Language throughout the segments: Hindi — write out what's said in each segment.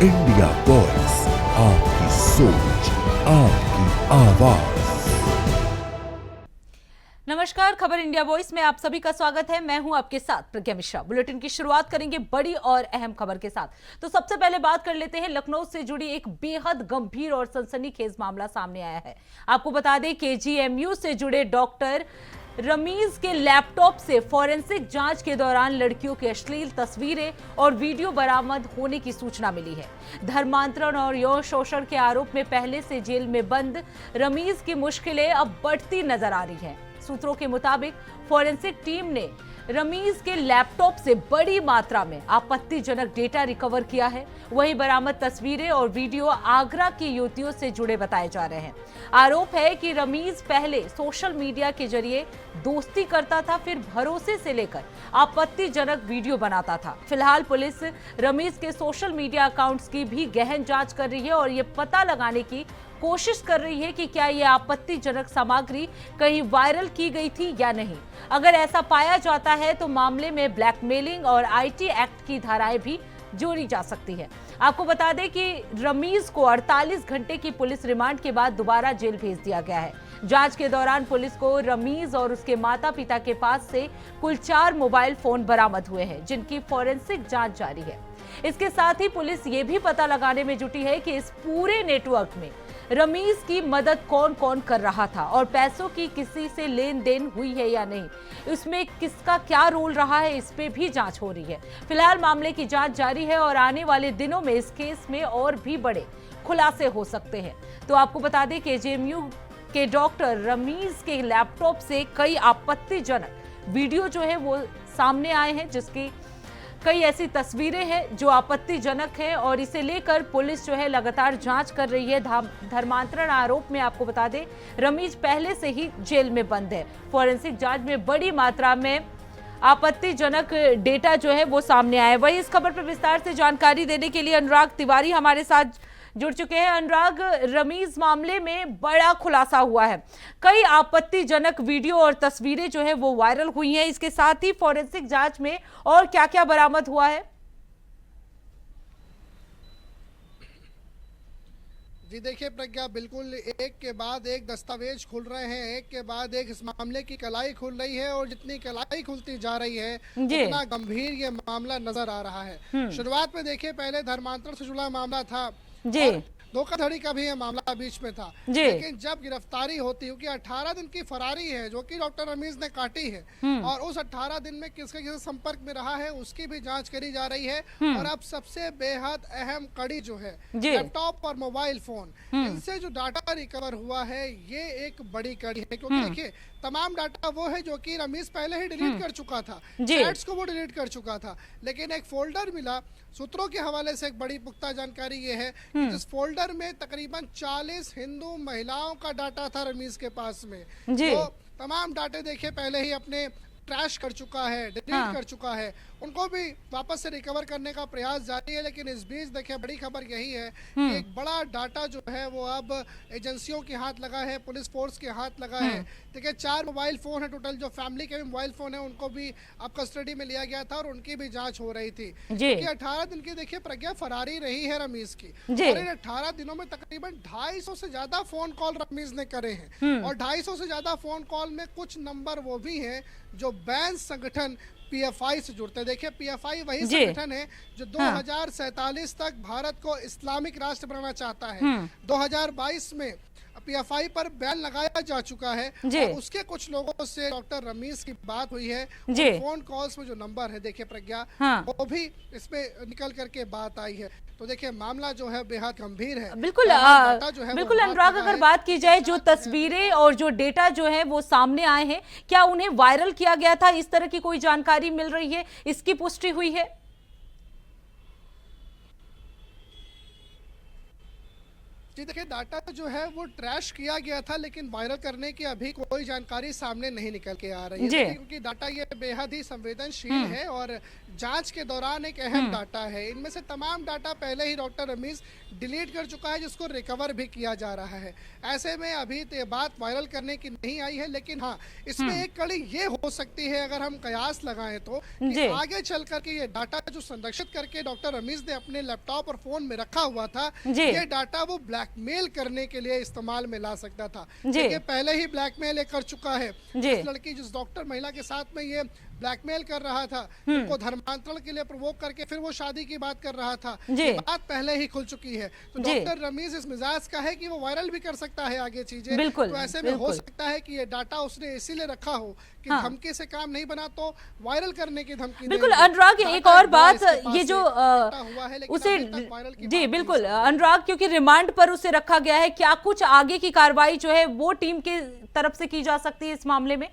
इंडिया वॉइस, आपकी सोच, आपकी आवाज। नमस्कार, खबर इंडिया वॉइस में आप सभी का स्वागत है। मैं हूं आपके साथ प्रज्ञा मिश्रा। बुलेटिन की शुरुआत करेंगे बड़ी और अहम खबर के साथ। तो सबसे पहले बात कर लेते हैं लखनऊ से जुड़ी एक बेहद गंभीर और सनसनीखेज मामला सामने आया है। आपको बता दें केजीएमयू से जुड़े डॉक्टर रमीज के लैपटॉप से फॉरेंसिक जांच के दौरान लड़कियों की अश्लील तस्वीरें और वीडियो बरामद होने की सूचना मिली है। धर्मांतरण और यौन शोषण के आरोप में पहले से जेल में बंद रमीज की मुश्किलें अब बढ़ती नजर आ रही हैं। सूत्रों के मुताबिक फॉरेंसिक टीम ने रमीज के लैपटॉप से बड़ी मात्रा में आपत्तिजनक डेटा रिकवर किया है। वहीं बरामद तस्वीरें और वीडियो आगरा की युवतियों से जुड़े बताए जा रहे हैं। आरोप है कि रमीज पहले सोशल मीडिया के जरिए दोस्ती करता था, फिर भरोसे से लेकर आपत्तिजनक वीडियो बनाता था। फिलहाल पुलिस रमीज के सोशल मीडिया अकाउंट्स की भी गहन जांच कर रही है और ये पता लगाने की कोशिश कर रही है कि क्या ये आपत्तिजनक सामग्री कहीं वायरल की गई थी या नहीं। अगर ऐसा पाया जाता है तो मामले में ब्लैकमेलिंग और आईटी एक्ट की धाराएं भी जोड़ी जा सकती है। आपको बता दें कि रमीज को 48 घंटे की पुलिस रिमांड के बाद दोबारा जेल भेज दिया गया है। जांच के दौरान पुलिस को रमीज और उसके माता पिता के पास से कुल 4 मोबाइल फोन बरामद हुए हैं, जिनकी फॉरेंसिक जांच जारी है। इसके साथ ही पुलिस ये भी पता लगाने में जुटी है कि इस पूरे नेटवर्क में रमीज की मदद कौन कौन कर रहा था और पैसों की किसी से लेन देन हुई है या नहीं, इसमें किसका क्या रोल रहा है, इस पे भी जांच हो रही है। फिलहाल मामले की जांच जारी है और आने वाले दिनों में इस केस में और भी बड़े खुलासे हो सकते हैं। तो आपको बता दें कि जेएमयू के डॉक्टर रमीज के लैपटॉप से कई आपत्तिजनक वीडियो जो है वो सामने आए हैं, जिसकी कई ऐसी तस्वीरें हैं जो आपत्तिजनक हैं और इसे लेकर पुलिस जो है लगातार जांच कर रही है। धर्मांतरण आरोप में आपको बता दें रमीज पहले से ही जेल में बंद है। फॉरेंसिक जांच में बड़ी मात्रा में आपत्तिजनक डेटा जो है वो सामने आया है। वही इस खबर पर विस्तार से जानकारी देने के लिए अनुराग तिवारी हमारे साथ जुड़ चुके हैं। अनुराग, रमीज मामले में बड़ा खुलासा हुआ है, कई आपत्तिजनक वीडियो और तस्वीरें जो है वो वायरल हुई हैं। इसके साथ ही फॉरेंसिक जांच में और क्या क्या बरामद हुआ है? जी देखिए प्रज्ञा, बिल्कुल एक के बाद एक दस्तावेज खुल रहे हैं, एक के बाद एक इस मामले की कलाई खुल रही है और जितनी कलाई खुलती जा रही है उतना गंभीर ये मामला नजर आ रहा है। शुरुआत में देखिए पहले धर्मांतरण से जुड़ा मामला था जी, धोखाधड़ी का भी ये मामला बीच में था, लेकिन जब गिरफ्तारी होती है, क्योंकि 18 दिन की फरारी है जो कि डॉक्टर रमीज ने काटी है और उस 18 दिन में किसके किसके संपर्क में रहा है उसकी भी जांच करी जा रही है। और अब सबसे बेहद अहम कड़ी जो है लैपटॉप और मोबाइल फोन, इनसे जो डाटा रिकवर हुआ है ये एक बड़ी कड़ी है। क्योंकि देखिए तमाम डाटा वो है जो कि रमीज पहले ही डिलीट कर चुका था, चैट्स को वो डिलीट कर चुका था, लेकिन एक फोल्डर मिला। सूत्रों के हवाले से एक बड़ी पुख्ता जानकारी ये है कि जिस फोल्डर में तकरीबन 40 हिंदू महिलाओं का डाटा था रमीज के पास में, तो तमाम डाटे देखिए पहले ही अपने ट्रैश कर चुका है, डिलीट कर चुका है, उनको भी वापस से रिकवर करने का प्रयास जारी है। लेकिन इस बीच देखिए बड़ी खबर यही है कि एक बड़ा डाटा जो है वो अब एजेंसियों के हाथ लगा है, पुलिस फोर्स के हाथ लगा है। देखिए 4 मोबाइल फोन है टोटल, जो फैमिली के भी मोबाइल फोन है उनको भी अब कस्टडी में लिया गया था और उनकी भी जांच हो रही थी। क्योंकि 18 दिन की देखिए प्रज्ञा फरारी रही है रमीज की और इन 18 दिनों में तकरीबन 250 से ज्यादा फोन कॉल रमीज ने करे हैं और 250 से ज्यादा फोन कॉल में कुछ नंबर वो भी हैं जो बैन संगठन पीएफआई से जुड़ते हैं। देखिए पीएफआई वही संगठन है जो 2047 तक भारत को इस्लामिक राष्ट्र बनाना चाहता है। 2022 में पीएफआई पर बैन लगाया जा चुका है और उसके कुछ लोगों से डॉक्टर रमीज की बात हुई है। फोन कॉल्स में जो नंबर है देखिए प्रज्ञा वो भी इसमें निकल करके बात आई है। तो देखिए मामला जो है बेहद गंभीर है। बिल्कुल बिल्कुल अनुराग, अगर बात की जाए जो तस्वीरें और जो डेटा जो है वो सामने आए हैं, क्या उन्हें वायरल किया गया था, इस तरह की कोई जानकारी मिल रही है, इसकी पुष्टि हुई है? जी देखिए, डाटा जो है वो ट्रैश किया गया था, लेकिन वायरल करने की अभी कोई जानकारी सामने नहीं निकल के आ रही है, क्योंकि डाटा ये बेहद ही संवेदनशील है और जांच के दौरान एक अहम डाटा है। इनमें से तमाम डाटा पहले ही डॉक्टर रमीज डिलीट कर चुका है, जिसको रिकवर भी किया जा रहा है। ऐसे में अभी ये बात वायरल करने की नहीं आई है, लेकिन हाँ, इसमें एक कड़ी ये हो सकती है, अगर हम कयास लगाएं तो, कि आगे चल करके ये डाटा जो संरक्षित करके डॉक्टर रमीज ने अपने लैपटॉप और फोन में रखा हुआ था, ये डाटा वो ब्लैकमेल करने के लिए इस्तेमाल में ला सकता था। देखिए, पहले ही ब्लैकमेल कर चुका है। जिस लड़की, जिस डॉक्टर महिला के साथ में ये ब्लैकमेल कर रहा था, उनको धर्मांतरण के लिए प्रवोक करके फिर वो शादी की बात कर रहा था, ये बात पहले ही खुल चुकी है। तो डॉक्टर रमीज इस मिजाज का है कि वो वायरल भी कर सकता है आगे चीजें। तो ऐसे में हो सकता है कि ये डाटा उसने इसीलिए रखा हो कि धमकी से काम नहीं बना तो वायरल करने की धमकी। बिल्कुल अनुराग, एक और बात, ये जो हुआ है उसे, जी बिल्कुल अनुराग, क्योंकि रिमांड पर उसे रखा गया है, क्या कुछ आगे की कार्रवाई जो है वो टीम के तरफ से की जा सकती है इस मामले में?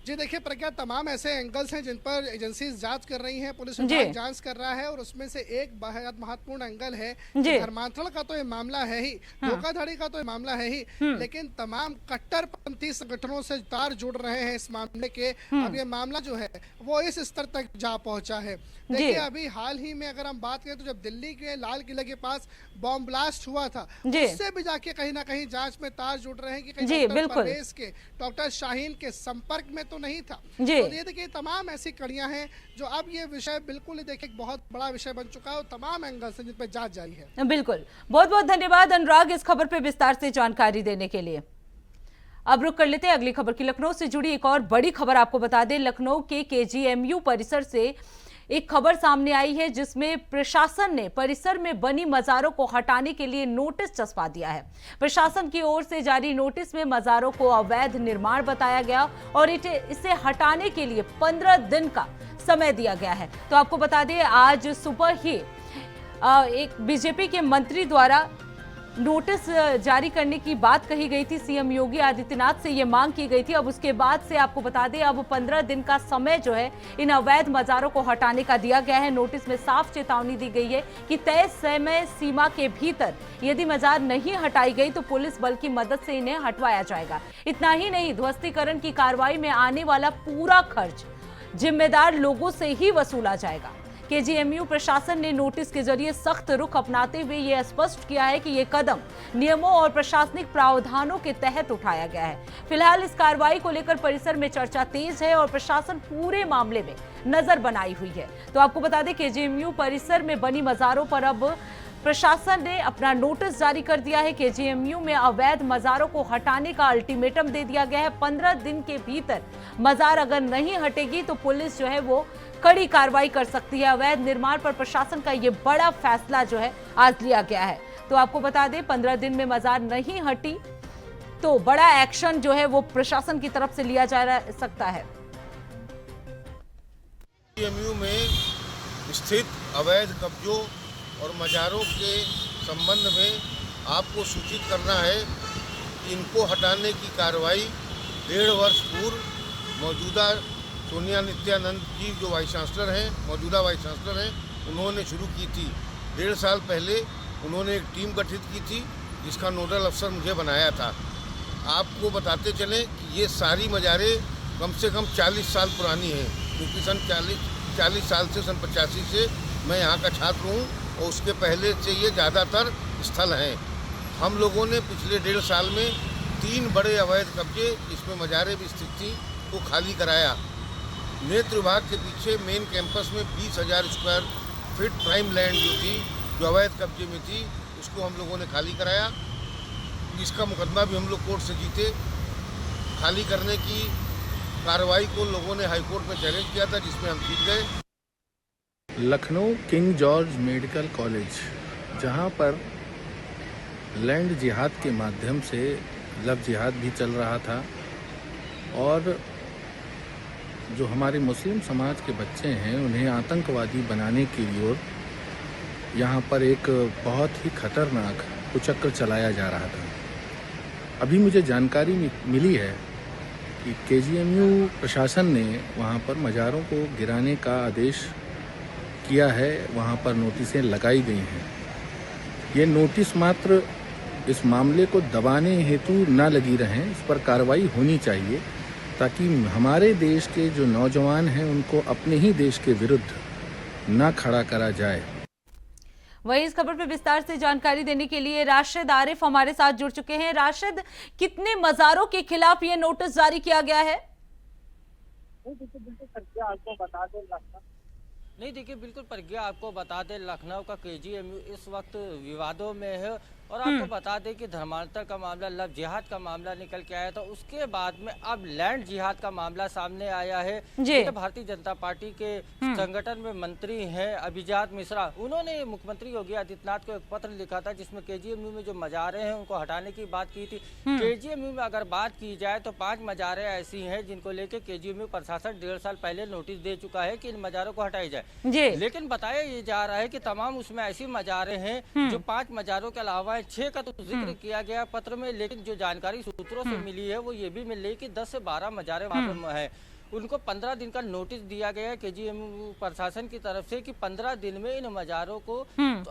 जी देखिए प्रज्ञा, तमाम ऐसे एंगल्स हैं जिन पर एजेंसी जांच कर रही हैं, पुलिस विभाग जांच कर रहा है, और उसमें से एक बहुत महत्वपूर्ण एंगल है कि धर्मांतरण का तो ये मामला है ही, धोखाधड़ी का तो ये मामला है ही, लेकिन तमाम कट्टरपंथी संगठनों से तार जुड़ रहे हैं इस मामले के। अब ये मामला जो है वो इस स्तर तक जा पहुंचा है। देखिए, अभी हाल ही में अगर हम बात करें तो जब दिल्ली के लाल किले के पास बॉम्ब ब्लास्ट हुआ था, उससे भी जाके कहीं ना कहीं जांच में तार जुड़ रहे हैं कि कहीं डॉक्टर परवेज के, डॉक्टर शाहीन के संपर्क में तो नहीं था। तो ये देखिए, तमाम ऐसी कड़ियां हैं जो अब ये विषय बिल्कुल देखिए एक बहुत बड़ा विषय बन चुका है और तमाम एंगल से जिन पर जांच जारी है। बिल्कुल, बहुत बहुत धन्यवाद अनुराग इस खबर पे विस्तार से जानकारी देने के लिए। अब रुक कर लेते हैं अगली खबर की। लखनऊ से जुड़ी एक और बड़ी खबर आपको बता दें, लखनऊ के केजीएमयू परिसर से एक खबर सामने आई है जिसमें प्रशासन ने परिसर में बनी मजारों को हटाने के लिए नोटिस चस्पा दिया है। प्रशासन की ओर से जारी नोटिस में मजारों को अवैध निर्माण बताया गया और इसे हटाने के लिए 15 दिन का समय दिया गया है। तो आपको बता दें, आज सुबह ही एक बीजेपी के मंत्री द्वारा नोटिस जारी करने की बात कही गई थी, सीएम योगी आदित्यनाथ से ये मांग की गई थी। अब उसके बाद से आपको बता दें, अब 15 दिन का समय जो है इन अवैध मजारों को हटाने का दिया गया है। नोटिस में साफ चेतावनी दी गई है कि तय समय सीमा के भीतर यदि मजार नहीं हटाई गई तो पुलिस बल की मदद से इन्हें हटवाया जाएगा। इतना ही नहीं, ध्वस्तीकरण की कार्रवाई में आने वाला पूरा खर्च जिम्मेदार लोगों से ही वसूला जाएगा। केजीएमयू प्रशासन ने नोटिस के जरिए सख्त रुख अपनाते हुए यह स्पष्ट किया है कि यह कदम नियमों और प्रशासनिक प्रावधानों के तहत उठाया गया है। फिलहाल इस कार्रवाई को लेकर परिसर में चर्चा तेज है और प्रशासन पूरे मामले में नजर बनाई हुई है। तो आपको बता दें, केजीएमयू परिसर में बनी मजारों पर अब प्रशासन ने अपना नोटिस जारी कर दिया है। केजीएमयू में अवैध मजारों को हटाने का अल्टीमेटम दे दिया गया है। 15 दिन के भीतर मजार अगर नहीं हटेगी तो पुलिस जो है वो कड़ी कार्रवाई कर सकती है। अवैध निर्माण पर प्रशासन का ये बड़ा फैसला जो है आज लिया गया है। तो आपको बता दें, 15 दिन में मजार नहीं हटी तो बड़ा एक्शन जो है वो प्रशासन की तरफ से लिया जा सकता है। केजीएमयू में स्थित अवैध कब्जों और मजारों के संबंध में आपको सूचित करना है कि इनको हटाने की कार्रवाई 1.5 वर्ष पूर्व मौजूदा सोनिया नित्यानंद जी जो वाइस चांसलर हैं, मौजूदा वाइस चांसलर हैं, उन्होंने शुरू की थी। 1.5 साल पहले उन्होंने एक टीम गठित की थी जिसका नोडल अफसर मुझे बनाया था। आपको बताते चलें कि ये सारी मजारें कम से कम 40 साल पुरानी हैं, क्योंकि सन 40 साल से, सन 85 से मैं यहाँ का छात्र हूँ और उसके पहले से ये ज़्यादातर स्थल हैं। हम लोगों ने पिछले 1.5 साल में 3 बड़े अवैध कब्जे, इसमें मजारें भी स्थित थी, को खाली कराया। नेत्र विभाग के पीछे मेन कैंपस में 20,000 स्क्वायर फीट प्राइम लैंड जो थी, जो अवैध कब्जे में थी, उसको हम लोगों ने खाली कराया। इसका मुकदमा भी हम लोग कोर्ट से जीते। खाली करने की कार्रवाई को लोगों ने हाईकोर्ट में चैलेंज किया था, जिसमें हम जीत गए। Lucknow king George medical college, जहां पर लैंड जिहाद के माध्यम से लव जिहाद भी चल रहा था और जो हमारे मुस्लिम समाज के बच्चे हैं उन्हें आतंकवादी बनाने की ओर यहाँ पर एक बहुत ही खतरनाक कुचक्र चलाया जा रहा था। अभी मुझे जानकारी मिली है कि केजीएमयू प्रशासन ने वहाँ पर मज़ारों को गिराने का आदेश किया है वहाँ पर नोटिसें लगाई गई हैं। ये नोटिस मात्र इस मामले को दबाने हेतु न लगी रहें, इस पर कार्रवाई होनी चाहिए ताकि हमारे देश के जो नौजवान हैं उनको अपने ही देश के विरुद्ध न खड़ा करा जाए। वहीं इस खबर पर विस्तार से जानकारी देने के लिए राशिद आरिफ हमारे साथ जुड़ चुके हैं। राशिद, कितने मज़ारों के खिलाफ ये नोटिस जारी किया गया है? नहीं देखिए, बिल्कुल प्रज्ञा आपको बता दें, लखनऊ का केजीएमयू इस वक्त विवादों में है और आपको बता दें कि धर्मांतर का मामला, लव जिहाद का मामला निकल के आया था। उसके बाद में अब लैंड जिहाद का मामला सामने आया है। भारतीय जनता पार्टी के संगठन में मंत्री हैं अभिजात मिश्रा, उन्होंने मुख्यमंत्री योगी आदित्यनाथ को एक पत्र लिखा था जिसमें केजीएमयू में जो मजारे हैं उनको हटाने की बात की थी। केजीएमयू में अगर बात की जाए तो 5 मजारे ऐसी हैं जिनको लेकर केजीएमयू प्रशासन 1.5 साल पहले नोटिस दे चुका है कि इन मजारों को हटाई जाए। लेकिन बताया ये जा रहा है कि तमाम उसमें ऐसी मजारे हैं जो 5 मजारों के अलावा 6 का तो जिक्र किया गया पत्र में, लेकिन जो जानकारी सूत्रों से मिली है वो ये भी मिल रही कि 10 से 12 मजारे वहाँ पे है। उनको 15 दिन का नोटिस दिया गया है केजीएमयू प्रशासन की तरफ से कि 15 दिन में इन मजारों को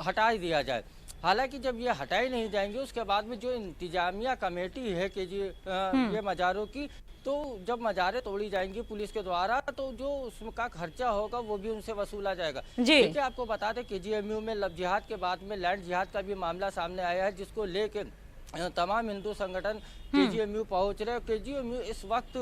हटा दिया जाए। हालांकि जब ये हटाए नहीं जाएंगे उसके बाद में जो इंतजामिया कमेटी है ये मजारों की, तो जब मजारे तोड़ी जाएंगी पुलिस के द्वारा तो जो उसका खर्चा होगा वो भी उनसे वसूला जाएगा। देखिए, आपको बता दें केजीएमयू में लव जिहाद के बाद में लैंड जिहाद का भी मामला सामने आया है, जिसको लेकर तमाम हिंदू संगठन केजीएमयू पहुंच रहे। केजीएमयू इस वक्त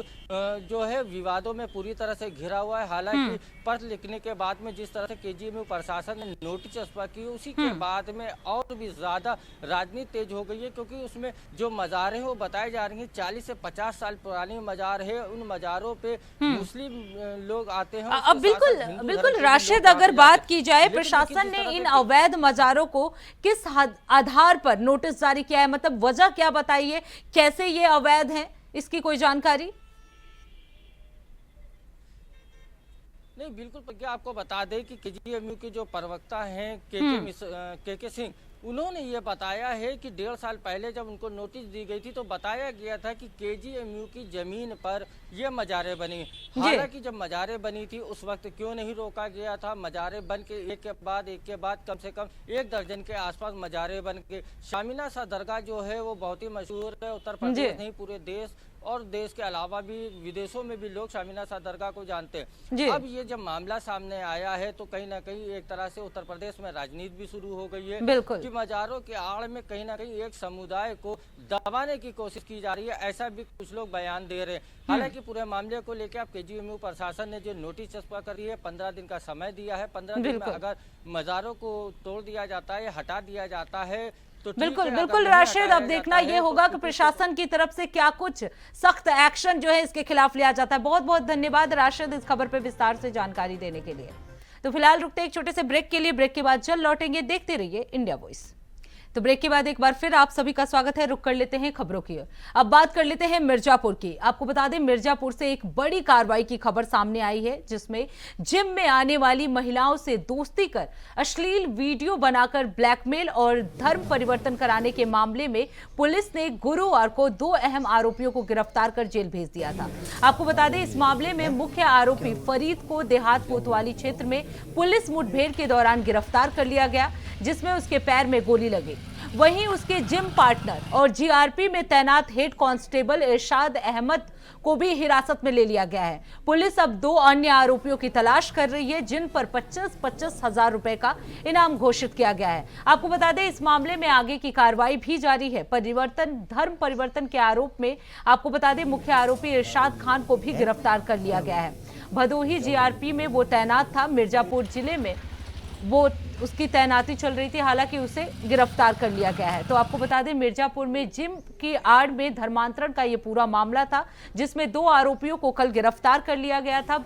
जो है विवादों में पूरी तरह से घिरा हुआ है। हालांकि पत्र लिखने के बाद में जिस तरह से केजीएमयू प्रशासन ने नोटिस चस्पा की, उसी के बाद में और भी ज्यादा राजनीति तेज हो गई है, क्योंकि उसमें जो मजार है वो बताए जा रहे हैं 40 से 50 साल पुरानी मजार है। उन मजारों पे मुस्लिम लोग आते हैं। अब बिल्कुल राशिद, अगर बात की जाए प्रशासन ने इन अवैध मजारों को किस आधार पर नोटिस जारी किया है, मतलब वजह क्या बताई है, कैसे ये अवैध हैं, इसकी कोई जानकारी? नहीं, बिल्कुल प्रज्ञा आपको बता दें कि केजीएमयू के जो प्रवक्ता हैं के सिंह, उन्होंने ये बताया है कि 1.5 साल पहले जब उनको नोटिस दी गई थी तो बताया गया था कि केजीएमयू की जमीन पर ये मजारे बनी। हालांकि जब मजारे बनी थी उस वक्त क्यों नहीं रोका गया था? मजारे बन के एक के बाद कम से कम 1 दर्जन के आसपास मजारे बन के। शामिना सा दरगाह जो है वो बहुत ही मशहूर है, उत्तर प्रदेश नहीं पूरे देश और देश के अलावा भी विदेशों में भी लोग शामिना सा दरगाह को जानते हैं। अब ये जब मामला सामने आया है तो कहीं ना कहीं एक तरह से उत्तर प्रदेश में राजनीति भी शुरू हो गई है कि मजारों के आड़ में कहीं ना कहीं एक समुदाय को दबाने की कोशिश की जा रही है, ऐसा भी कुछ लोग बयान दे रहे हैं। हालांकि पूरे मामले को लेकर अब केजीएमयू प्रशासन ने जो नोटिस चस्पा करी है, 15 दिन का समय दिया है। 15 दिन में अगर मजारों को तोड़ दिया जाता है, हटा दिया जाता है तो बिल्कुल राशिद, अब देखना ये होगा कि प्रशासन की तरफ से क्या कुछ सख्त एक्शन जो है इसके खिलाफ लिया जाता है। बहुत बहुत धन्यवाद राशिद इस खबर पे विस्तार से जानकारी देने के लिए। तो फिलहाल रुकते एक छोटे से ब्रेक के लिए, ब्रेक के बाद जल्द लौटेंगे। देखते रहिए इंडिया वॉइस। तो ब्रेक के बाद एक बार फिर आप सभी का स्वागत है। रुक कर लेते हैं खबरों की ओर। अब बात कर लेते हैं मिर्जापुर की। आपको बता दें मिर्जापुर से एक बड़ी कार्रवाई की खबर सामने आई है, जिसमें जिम में आने वाली महिलाओं से दोस्ती कर अश्लील वीडियो बनाकर ब्लैकमेल और धर्म परिवर्तन कराने के मामले में पुलिस ने गुरुवार को 2 अहम आरोपियों को गिरफ्तार कर जेल भेज दिया था। आपको बता दें इस मामले में मुख्य आरोपी फरीद को देहात कोतवाली क्षेत्र में पुलिस मुठभेड़ के दौरान गिरफ्तार कर लिया गया, जिसमें उसके पैर में गोली लगी। वहीं उसके जिम पार्टनर और जीआरपी में तैनात हेड कांस्टेबल इरशाद अहमद को भी हिरासत में ले लिया गया है। पुलिस अब 2 अन्य आरोपियों की तलाश कर रही है, जिन पर 25-25 हजार रुपए का इनाम घोषित किया गया है। आपको बता दें इस मामले में आगे की कार्रवाई भी जारी है। धर्म परिवर्तन के आरोप में आपको बता दें मुख्य आरोपी इरशाद खान को भी गिरफ्तार कर लिया गया है। भदोही जीआरपी में वो तैनात था। मिर्जापुर जिले में वो उसकी तैनाती चल रही थी, हालांकि उसे गिरफ्तार कर लिया गया है। तो आपको बता दें मिर्जापुर में जिम की आड़ में धर्मांतरण का ये पूरा मामला था, जिसमें 2 आरोपियों को कल गिरफ्तार कर लिया गया था।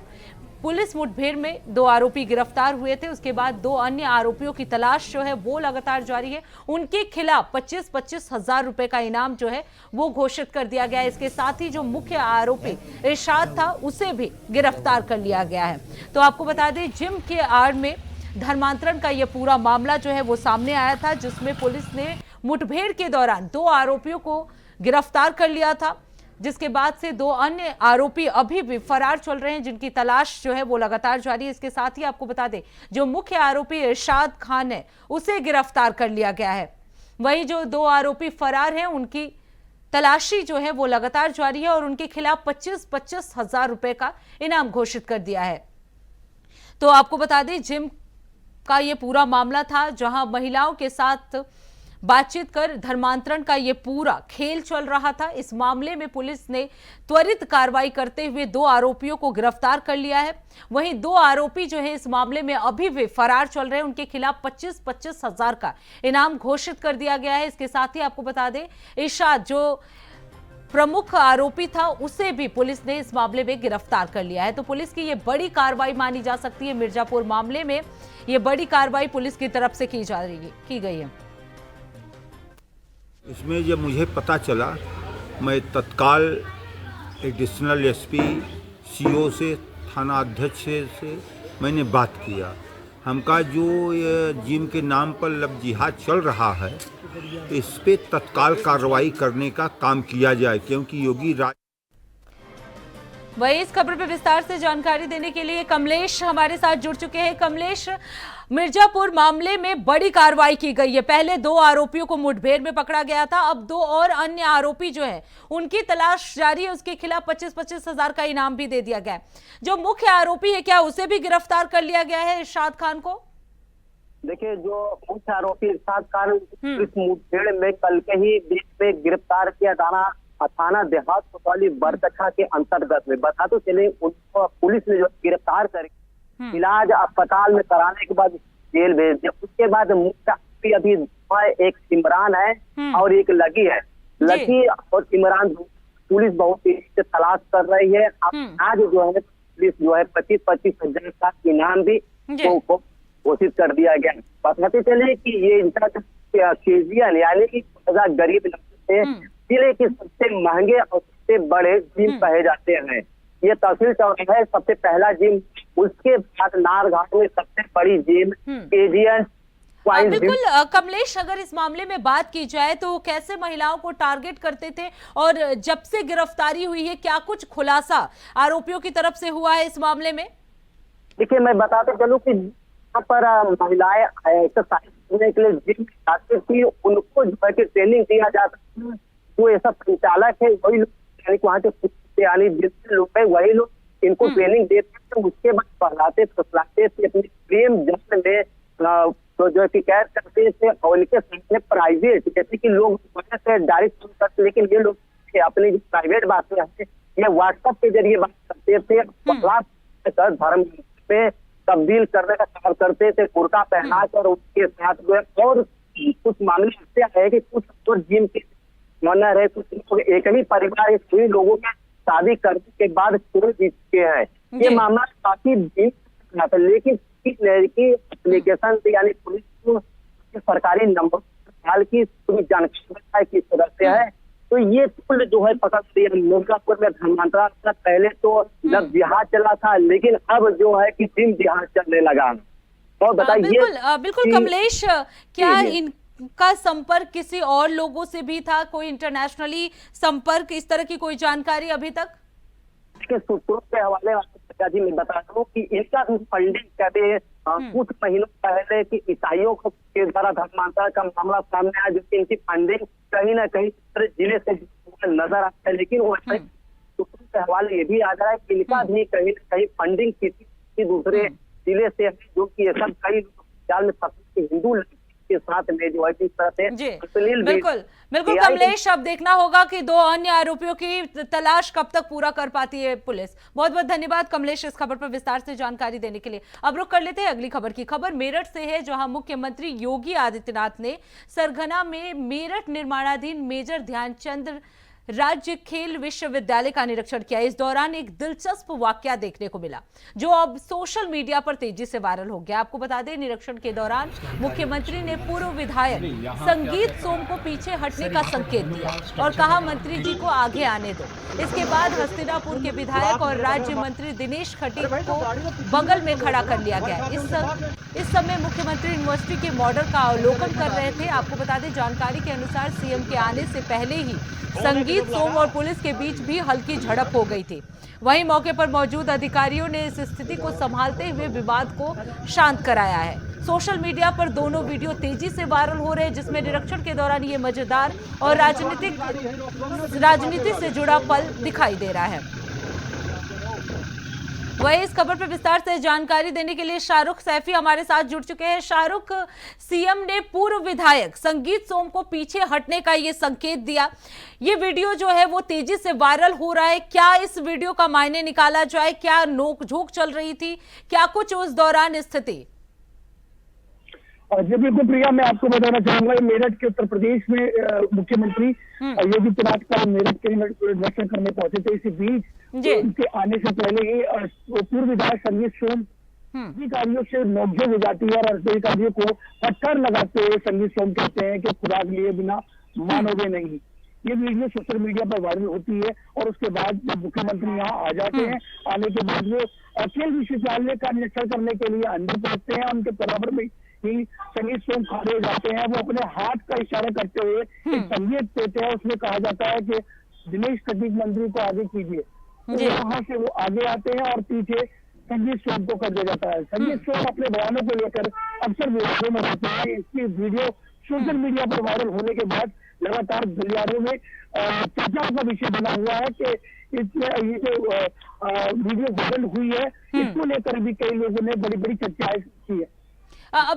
पुलिस मुठभेड़ में 2 आरोपी गिरफ्तार हुए थे। उसके बाद 2 अन्य आरोपियों की तलाश जो है वो लगातार जारी है। उनके खिलाफ 25-25 हजार रुपए का इनाम जो है वो घोषित कर दिया गया है। इसके साथ ही जो मुख्य आरोपी इरशाद था उसे भी गिरफ्तार कर लिया गया है। तो आपको बता दें जिम के आड़ में धर्मांतरण का यह पूरा मामला जो है वो सामने आया था, जिसमें पुलिस ने मुठभेड़ के दौरान 2 आरोपियों को गिरफ्तार कर लिया था। जिसके बाद से 2 अन्य आरोपी अभी भी फरार चल रहे हैं, जिनकी तलाश जो है वो लगातार जारी है। इसके साथ ही आपको बता दें, जो मुख्य आरोपी इरशाद खान है उसे गिरफ्तार कर लिया गया है। वहीं जो 2 आरोपी फरार हैं उनकी तलाशी जो है वो लगातार जारी है और उनके खिलाफ 25-25 हजार रुपए का इनाम घोषित कर दिया है। तो आपको बता दें, जिम का ये पूरा मामला था, जहां महिलाओं के साथ बातचीत कर धर्मांतरण का ये पूरा खेल चल रहा था। इस मामले में पुलिस ने त्वरित कार्रवाई करते हुए 2 आरोपियों को गिरफ्तार कर लिया है। वहीं 2 आरोपी जो है इस मामले में अभी भी फरार चल रहे हैं, उनके खिलाफ 25-25 हजार का इनाम घोषित कर दिया गया है। इसके साथ ही आपको बता दें, इरशाद जो प्रमुख आरोपी था उसे भी पुलिस ने इस मामले में गिरफ्तार कर लिया है। तो पुलिस की ये बड़ी कार्रवाई मानी जा सकती है। मिर्जापुर मामले में ये बड़ी कार्रवाई पुलिस की तरफ से की गई है। इसमें जब मुझे पता चला, मैं तत्काल एडिशनल एसपी, सीओ से, थाना अध्यक्ष से मैंने बात किया। हमका जो ये जिम के नाम पर लव जिहाद चल रहा है, इस पे तत्काल कार्रवाई करने का काम किया जाए, क्योंकि योगी राज। वही इस खबर पर विस्तार से जानकारी देने के लिए कमलेश हमारे साथ जुड़ चुके हैं। कमलेश, मिर्जापुर मामले में बड़ी कार्रवाई की गई है। पहले 2 आरोपियों को मुठभेड़ में पकड़ा गया था, अब 2 और अन्य आरोपी जो है उनकी तलाश जारी है। उसके खिलाफ 25-25 हजार का इनाम भी दे दिया गया है। जो मुख्य आरोपी है, क्या उसे भी गिरफ्तार कर लिया गया है, इरशाद खान को? देखिए, जो मुख्य आरोपी इरशाद खान इस मुठभेड़ में कल के ही बीच में गिरफ्तार किया थाना देहात कोतवाली बरकछा के अंतर्गत में। बता तो चले, उनको पुलिस ने जो गिरफ्तार कर इलाज अस्पताल में कराने के बाद जेल भेज दिया। उसके बाद मुख्य आरोपी अभी एक सिमरान है और एक लगी है। लगी और सिमरान पुलिस बहुत तेजी से तलाश कर रही है। आज जो है पुलिस जो है 25-25 हजार का इनाम भी घोषित कर दिया गया। बताते चले कि ये इनका केजीएन यानी कि गरीब जिले के सबसे महंगे और सबसे बड़े जिम कहे जाते हैं। ये तहसील चौक है सबसे पहला जिम, उसके बाद नारघाट में सबसे बड़ी जिम केजीएन। बिल्कुल कमलेश, अगर इस मामले में बात की जाए तो कैसे महिलाओं को टारगेट करते थे और जब से गिरफ्तारी हुई है क्या कुछ खुलासा आरोपियों की तरफ से हुआ है इस मामले में? देखिए, मैं बताते चलूं कि यहाँ पर महिलाएं एक्सरसाइज करने के लिए जिम जाती थी, उनको जो है कि ट्रेनिंग दिया जाता है। जो ऐसा संचालक है वही लोग, यानी वहाँ के यानी जितने लोग हैं वही लोग इनको ट्रेनिंग देते थे। उसके बाद पढ़ाते फुसलाते थे, अपने प्रेम जश्न में तो जो है कि कैद करते थे और इनके सामने प्राइवेट, जैसे कि लोग से डायरेक्ट करते, लेकिन ये लोग अपनी जो प्राइवेट बातें हैं ये व्हाट्सएप के जरिए बात करते थे। धर्म में तब्दील करने का काम करते थे, कुर्ता पहना कर उसके साथ जो है। और कुछ मामले ऐसे है कि कुछ तो जिम के ऑनर है, कुछ लोग एक ही परिवार के सभी लोगों के शादी करने के बाद छोड़ दी चुके हैं। ये मामला काफी था, लेकिन की एप्लीकेशन से यानी पुलिस को सरकारी नंबर हाल की पूरी जानकारी किस तरह से है। तो ये पुल जो है पता चलिए मिर्जापुर में धर्मांतरण था। पहले तो लव जिहाद चला था, लेकिन अब जो है कि जिम जिहाद चलने लगा। और बताइए। बिल्कुल कमलेश, क्या इनका संपर्क किसी और लोगों से भी था? कोई इंटरनेशनली संपर्क, इस तरह की कोई जानकारी अभी तक? इसके सूत्रों के हवाले जी मैं बता दूं कि इनका भी फंडिंग करे कुछ महीनों पहले कि ईसाइयों के द्वारा धर्मांतरण का मामला सामने आया, जिसकी इनकी फंडिंग कहीं ना कहीं जिले से नजर आता है। लेकिन वो सूत्रों के हवाले ये भी आ रहा है कि इनका भी कहीं ना कहीं फंडिंग किसी दूसरे जिले से है, जो कि सब कई जाल में फंसे हिंदू के साथ में जो है इस तरह से। बिल्कुल कमलेश, अब देखना होगा कि 2 अन्य आरोपियों की तलाश कब तक पूरा कर पाती है पुलिस। बहुत बहुत धन्यवाद कमलेश इस खबर पर विस्तार से जानकारी देने के लिए। अब रुक कर लेते हैं अगली खबर की। खबर मेरठ से है, जहां मुख्यमंत्री योगी आदित्यनाथ ने सरगना में मेरठ निर्माणाधीन मेजर ध्यानचंद राज्य खेल विश्वविद्यालय का निरीक्षण किया। इस दौरान एक दिलचस्प वाकया देखने को मिला जो अब सोशल मीडिया पर तेजी से वायरल हो गया। आपको बता दें, निरीक्षण के दौरान मुख्यमंत्री ने पूर्व विधायक संगीत सोम को पीछे हटने का संकेत दिया और कहा मंत्री जी को आगे आने दो। इसके बाद हस्तिनापुर के विधायक और राज्य मंत्री दिनेश खटीक को बगल में खड़ा कर लिया गया। इस इस समय मुख्यमंत्री यूनिवर्सिटी के मॉडल का अवलोकन कर रहे थे। आपको बता दें, जानकारी के अनुसार सीएम के आने से पहले ही संगीत सोम और पुलिस के बीच भी हल्की झड़प हो गई थी। वहीं मौके पर मौजूद अधिकारियों ने इस स्थिति को संभालते हुए विवाद को शांत कराया है। सोशल मीडिया पर दोनों वीडियो तेजी से वायरल हो रहे हैं, जिसमें निरीक्षण के दौरान ये मजेदार और राजनीति से जुड़ा पल दिखाई दे रहा है। वही इस खबर पर विस्तार से जानकारी देने के लिए शाहरुख सैफी हमारे साथ जुड़ चुके हैं। शाहरुख, सीएम ने पूर्व विधायक संगीत सोम को पीछे हटने का ये संकेत दिया। ये वीडियो जो है वो तेजी से वायरल हो रहा है। क्या इस वीडियो का मायने निकाला जाए? क्या नोकझोंक चल रही थी? क्या कुछ उस दौरान स्थिति? जी बिल्कुल प्रिया, मैं आपको बताना चाहूंगा, मेरठ के उत्तर प्रदेश में मुख्यमंत्री योगी आदित्यनाथ कल मेरठ के निरीक्षण करने पहुंचे थे। इसी बीच उनके आने से पहले ही पूर्व विधायक संगीत सोम अधिकारियों से नोकझोंक हो जाती है और अधिकारियों को पत्थर लगाते हुए संगीत सोम कहते हैं कि खुराक लिए बिना मानोगे नहीं। ये वीडियो सोशल मीडिया पर वायरल होती है और उसके बाद जब मुख्यमंत्री यहाँ आ जाते हैं, आने के बाद वो अखिल विश्वविद्यालय का निरीक्षण करने के लिए अंदर पहुंचते हैं। उनके बराबर में ही संगीत सोम खड़े हो जाते हैं। वो अपने हाथ का इशारा करते हुए एक संकेत देते हैं। उसमें कहा जाता है कि दिनेश कटिक मंत्री को आगे कीजिए। तो यहाँ से वो आगे आते हैं और पीछे संगीत सोम को कर दिया जाता है। संगीत सोम अपने बयानों को लेकर अक्सर विवादों में रहते हैं। इसकी वीडियो सोशल मीडिया पर वायरल होने के बाद लगातार गलियारों में चर्चा का विषय बना हुआ है कि इसमें ये जो वीडियो वायरल हुई है, इसको लेकर भी कई लोगों ने बड़ी बड़ी चर्चाएं की है।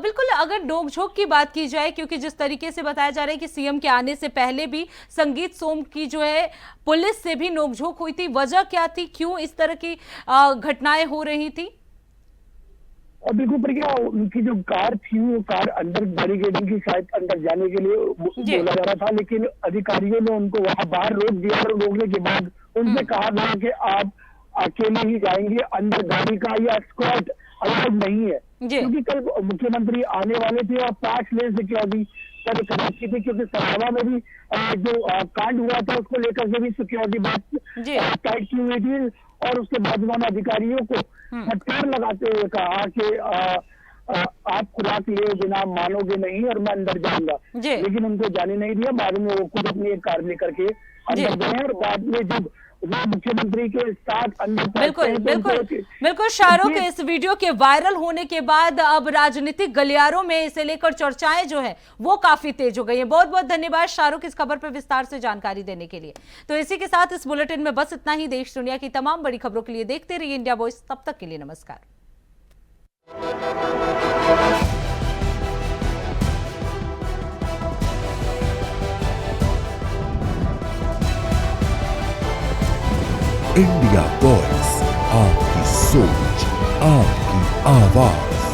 बिल्कुल, अगर नोकझोंक की बात की जाए, क्योंकि जिस तरीके से बताया जा रहा है कि सीएम के आने से पहले भी संगीत सोम की जो है पुलिस से भी नोकझोंक हुई थी, वजह क्या थी? क्यों इस तरह की घटनाएं हो रही थी? और बिल्कुल प्रिया, उनकी जो कार थी वो कार अंदर बैरिकेडिंग की शायद अंदर जाने के लिए बोला जा रहा था, लेकिन अधिकारियों ने उनको वहां बाहर रोक दिया और रोकने के बाद उनसे कहा गया कि आप अकेले ही जाएंगे, अंदर गाड़ी का या एस्कॉर्ट अलाउड नहीं है। क्योंकि कल मुख्यमंत्री आने वाले थे और 5 लेन सिक्योरिटी कर रखी थी, क्योंकि सरावा में भी जो कांड हुआ था उसको लेकर के भी सिक्योरिटी बात टाइट की हुई थी। और उसके बाद उन्होंने अधिकारियों को फटकार लगाते हुए कहा कि आप खुराक लिए बिना मानोगे नहीं और मैं अंदर जाऊंगा, लेकिन उनको जाने नहीं दिया। बाद में वो खुद अपनी एक कार लेकर के अंदर गए और बाद में जब मुख्यमंत्री के साथ अंदर बिल्कुल शाहरुख, इस वीडियो के वायरल होने के बाद अब राजनीतिक गलियारों में इसे लेकर चर्चाएं जो है वो काफी तेज हो गई हैं। बहुत बहुत धन्यवाद शाहरुख इस खबर पर विस्तार से जानकारी देने के लिए। तो इसी के साथ इस बुलेटिन में बस इतना ही। देश दुनिया की तमाम बड़ी खबरों के लिए देखते रहिए इंडिया वॉइस। तब तक के लिए नमस्कार। इंडिया वॉइस, आपकी सोच, आपकी आवाज।